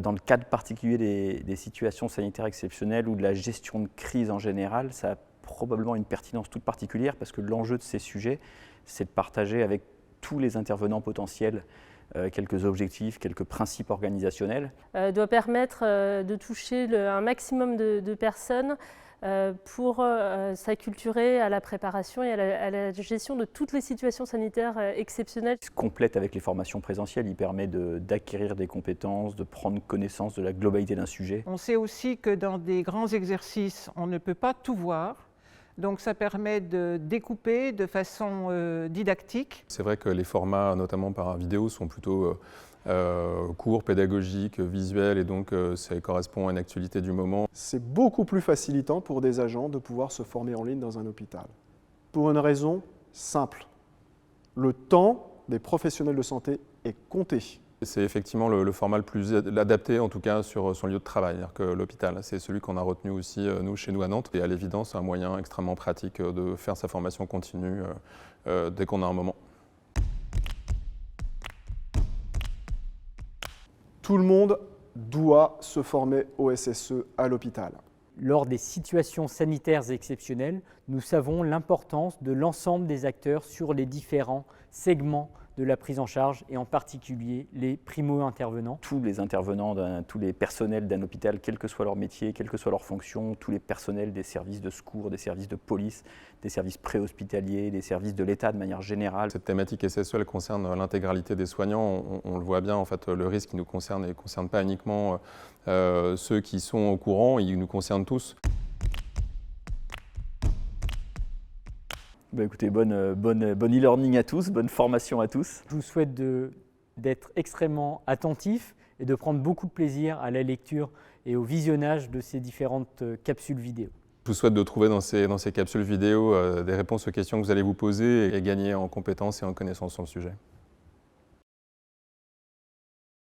Dans le cadre particulier des situations sanitaires exceptionnelles ou de la gestion de crise en général, ça a probablement une pertinence toute particulière parce que l'enjeu de ces sujets, c'est de partager avec tous les intervenants potentiels quelques objectifs, quelques principes organisationnels. Doit permettre de toucher un maximum de personnes pour s'acculturer à la préparation et à la gestion de toutes les situations sanitaires exceptionnelles. Il se complète avec les formations présentielles, il permet d'acquérir des compétences, de prendre connaissance de la globalité d'un sujet. On sait aussi que dans des grands exercices, on ne peut pas tout voir. Donc ça permet de découper de façon didactique. C'est vrai que les formats, notamment par vidéo, sont plutôt courts, pédagogiques, visuels, et donc ça correspond à une actualité du moment. C'est beaucoup plus facilitant pour des agents de pouvoir se former en ligne dans un hôpital. Pour une raison simple, le temps des professionnels de santé est compté. C'est effectivement le format le plus adapté, en tout cas sur son lieu de travail, c'est-à-dire que l'hôpital. C'est celui qu'on a retenu aussi chez nous à Nantes. Et à l'évidence, c'est un moyen extrêmement pratique de faire sa formation continue dès qu'on a un moment. Tout le monde doit se former au SSE à l'hôpital. Lors des situations sanitaires exceptionnelles, nous savons l'importance de l'ensemble des acteurs sur les différents segments de la prise en charge et en particulier les primo-intervenants. Tous les intervenants, tous les personnels d'un hôpital, quel que soit leur métier, quelle que soit leur fonction, tous les personnels des services de secours, des services de police, des services préhospitaliers, des services de l'État de manière générale. Cette thématique SSE, elle concerne l'intégralité des soignants. On le voit bien, en fait, le risque qui nous concerne ne concerne pas uniquement ceux qui sont au courant, il nous concerne tous. Écoutez, bonne e-learning à tous, bonne formation à tous. Je vous souhaite d'être extrêmement attentifs et de prendre beaucoup de plaisir à la lecture et au visionnage de ces différentes capsules vidéo. Je vous souhaite de trouver dans ces capsules vidéo des réponses aux questions que vous allez vous poser et gagner en compétences et en connaissances sur le sujet.